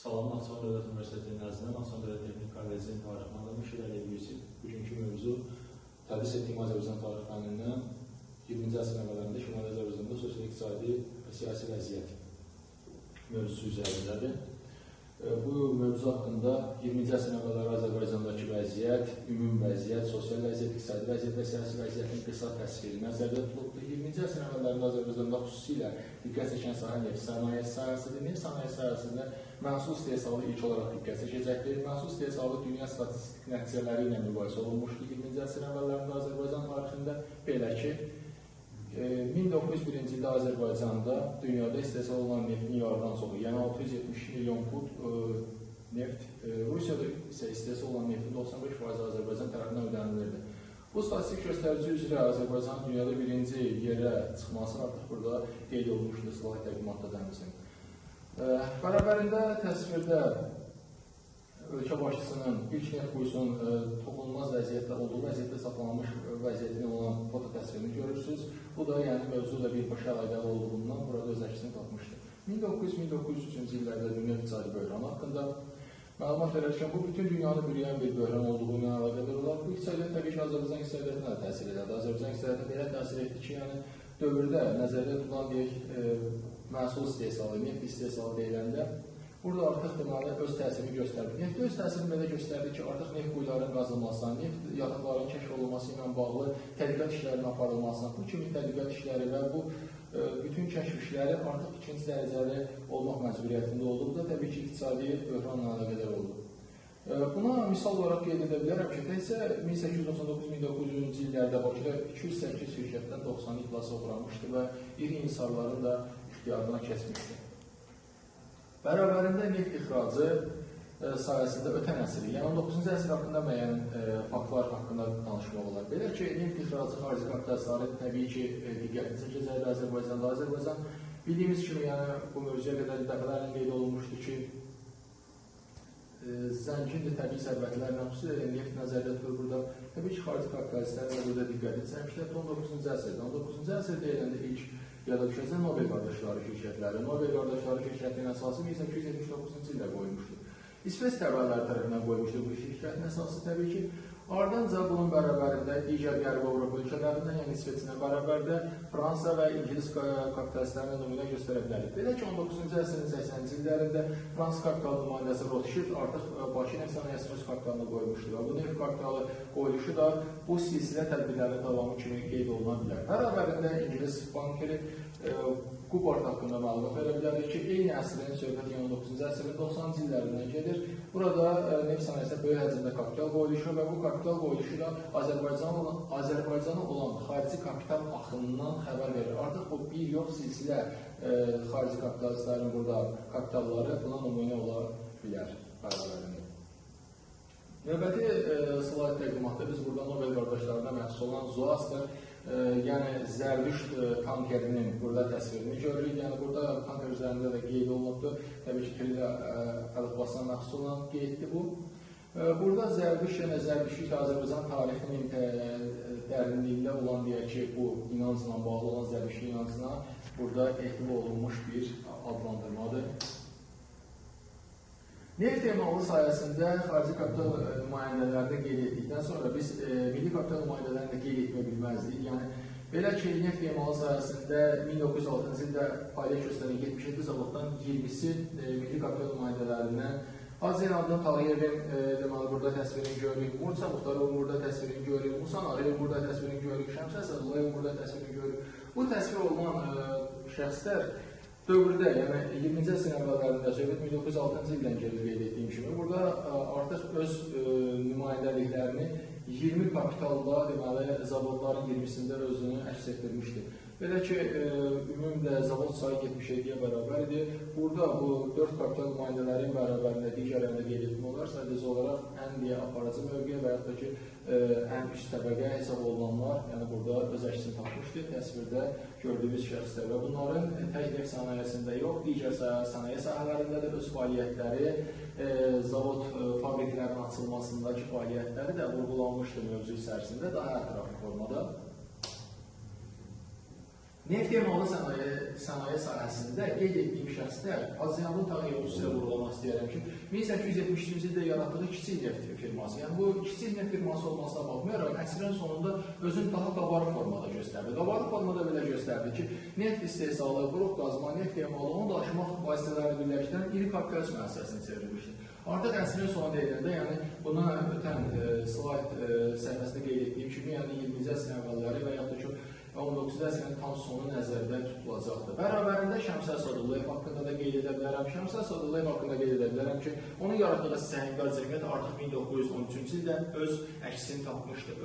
Salam, Naxçıvan Dövlət Universitetinin nəzdində Naxçıvan Dövlət Texnik Kollecinin tarix müəllimi Müşir Əliyevsi. Bugünkü mövzu tədris etdiyim Azərbaycan tarix fənnindən 20-ci əsr əvvəllərində Şimali Azərbaycanda sosial-iqtisadi və siyasi vəziyyət mövzusu üzərindədir. Bu mövzu haqqında 20-ci əsr əvvəlləri Azərbaycandakı vəziyyət, ümumi vəziyyət, sosial vəziyyət, iqtisadi vəziyyət və siyasi vəziyyətin qısa təsviri nəzərdə tutulubdur. 20-ci əsr əvvəllərində Azərbaycanda xüsusilə diqqət çəkən sahə neft sənayesi sahəsidir. Neft sənayesi sahəsində məhsul istehsalı ilk olaraq diqqət çəkəcəkdir. Məhsul istehsalı dünya statistik nəticələri ilə müqayisə olunmuşdur 20-ci əsr əvvəllərində Azərbaycan tarixində. Belə ki, 1901-ci ildə Azərbaycanda dünyada istehsal olunan neftin yarıdan çoxu, yəni 670 milyon put neft, Rusiyada isə istehsal olan neftin 95% Azərbaycan tərəfindən ödənilirdi. Bu statistik göstərici üzrə Azərbaycanın dünyada birinci yerə çıxması artıq burada qeyd olunmuşdur slayd təqdimatda dəmsin. Bərabərində təsvirdə ölkə başçısının ilk neft quyusunun toxunulmaz vəziyyətdə olduğu vəziyyətdə saxlanmış vəziyyətinin olan foto təsvirini görürsünüz. Bu da yəni mövzuyla birbaşa əlaqəli olduğundan burada öz əksini tapmışdır. 1900-1903-cü illərdə dünya iqtisadi böhranı haqqında məlumat verərkən bu bütün dünyanı bürüyən bir böhran olduğu ilə əlaqədar olaraq bu iqtisadiyyat təbii ki, Azərbaycan iqtisadiyyatına da təsir edirdi. Azərbaycan iqtisadiyyatına belə təsir etdi ki, yəni dövrdə nəzərdə tutulan məhsul istehsalı, neft istehsalı deyiləndə burada artıq deməli öz təsirini göstərdi. Neft öz təsirini belə göstərdi ki, artıq neft quyularının qazılmasına, neft yataqlarının kəşf olunması ilə bağlı tədqiqat işlərinin aparılmasına, bu kimi tədqiqat işləri və bu bütün kəşf işləri artıq ikinci dərəcəli olmaq məcburiyyətində oldu. Bu da təbii ki, iqtisadi böhranla əlaqədar oldu. Buna misal olaraq qeyd edə bilərəm ki, təkcə 1899-1900-cü illərdə Bakıda 208 şirkətdən 90 iflasa uğramışdı və iri inhisarların da ixtiyarına keçmişdi. Bərabərində neft ixracı sayəsində ötən əsri, yəni 19-cu əsr haqqında müəyyən faktlar haqqında danışmaq olar. Belə ki, neft ixracı xarici kapitalistləri təbii ki, diqqətini çəkəcəkdir Azərbaycanda. Azərbaycan bildiyimiz kimi, yəni bu mövzuya qədər dəfələrlə qeyd olunmuşdur ki, zəngindir təbii sərvətlərlə, xüsusilə neft nəzərdə tutulur burada. Təbii ki, xarici kapitalistlər də burada diqqətini çəkmişlər 19-cu əsrdə. 19-cu əsr deyiləndə ilk yada düşəcək Nobel qardaşları şirkətləri. Nobel qardaşları şirkətinin əsası 1879-cu ildə qoymuşdur. İsveç təbəələri tərəfindən qoymuşdur bu şirkətin əsası təbii ki. Ardınca bunun bərabərində digər Qərbi Avropa ölkələrindən, yəni İsveçlə bərabərdə Fransa və İngilis kapitalistlərinə nümunə göstərə bilərik. Belə ki, 19-cu əsrin 80-ci illərində Fransız kapitalı nümayəndəsi Rothschild artıq Bakı neft sənayesinin öz kapitalını qoymuşdur və bu neft kapitalı qoyuluşu da bu silsilə tədbirlərin davamı kimi qeyd oluna bilər. Bərabərində İngilis bankeri Qubart haqqında məlumat verə bilərik ki, eyni əsrin söhbət 19-cu əsrin 90-cı illərindən gedir. Burada neft sənayesində böyük həcmdə kapital qoyuluşu və bu kapital qoyuluşu da Azərbaycana olan xarici kapital axınından xəbər verir. Artıq bu bir yox silsilə xarici kapitalistlərin burada kapitalları buna nümunə ola bilər bərabərində. Növbəti slayd təqdimatda biz burada Nobel qardaşlarına məxsus olan Zoastr, yəni Zərdüşt tankerinin burada təsvirini görürük. Yəni burada tanker üzərində də qeyd olunubdur. Təbii ki, Kiril əlifbasına məxsus olan qeyddir bu. Burada Zərdüşt, yəni Zərdüştlük Azərbaycan tarixinin dərinliyində olan deyək ki, bu inancla bağlı olan Zərdüştlük inancına burada ehtiva olunmuş bir adlandırmadır. Neft emalı sayəsində xarici kapital nümayəndələrini qeyd etdikdən sonra biz milli kapital nümayəndələrini qeyd etmə bilməzdik. Yəni, belə ki, neft emalı sayəsində 1906-cı ildə fəaliyyət göstərən 77 zavoddan 20-si milli kapital nümayəndələrindən Azərbaycandan Talayevin deməli burada təsvirini görürük, Mursa Muxtarovun burada təsvirini görürük, Musa Nariyevin burada təsvirini görürük, Şəmsə Əsədullayevin burada təsvirini görürük. Bu təsvir olunan şəxslər dövrdə, yəni 20-ci əsrin əvvəllərində, söhbət 1906-cı ildən gedir qeyd etdiyim kimi, burada artıq öz nümayəndəliklərini 20 kapitalda, deməli, zavodların 20-sində özünü əks etdirmişdir. Belə ki, ümumdə zavod sayı 77-yə bərabər idi. Burada bu 4 kapital nümayəndələrin bərabərində digərlərində qeyd etmək olar, sadəcə olaraq ən aparıcı mövqe və yaxud da ki, ən üst təbəqə hesab olunanlar, yəni burada öz əksini tapmışdır təsvirdə gördüyümüz şəxslər və bunların tək neft sənayesində yox, digər sənaye sahələrində də öz fəaliyyətləri, zavod fabriklərinin açılmasındakı fəaliyyətləri də vurgulanmışdır mövzu içərisində daha ətraflı formada. Neft emalı sənaye sahəsində qeyd etdiyim şəxslər Azərbaycanlı tanıyıb sizə vurğulamaq istəyirəm ki, 1873-cü ildə yaratdığı kiçik neft firması, yəni bu kiçik neft firması olmasına baxmayaraq, əsrin sonunda özünü daha qabarıq formada göstərdi. Qabarıq formada belə göstərdi ki, neft istehsalı, quruq qazma, neft emalı, onu daşımaq vasitələrini birləşdirən iri kapitalist müəssisəsini çevrilmişdir. Artıq əsrin sonu deyilində, yəni buna ötən slayd səhifəsində qeyd etdiyim kimi, yəni 20-ci əsrin əvvəlləri və yaxud da ki, 19-cu əsrin tam sonu nəzərdə tutulacaqdır. Bərabərində Şəmsəd Sadıqlıyev haqqında da qeyd edə bilərəm. Şəmsəd Sadıqlıyev haqqında qeyd edə bilərəm ki, onun yaratdığı səhifələr cəmiyyət artıq 1913-cü ildə öz əksini tapmışdır.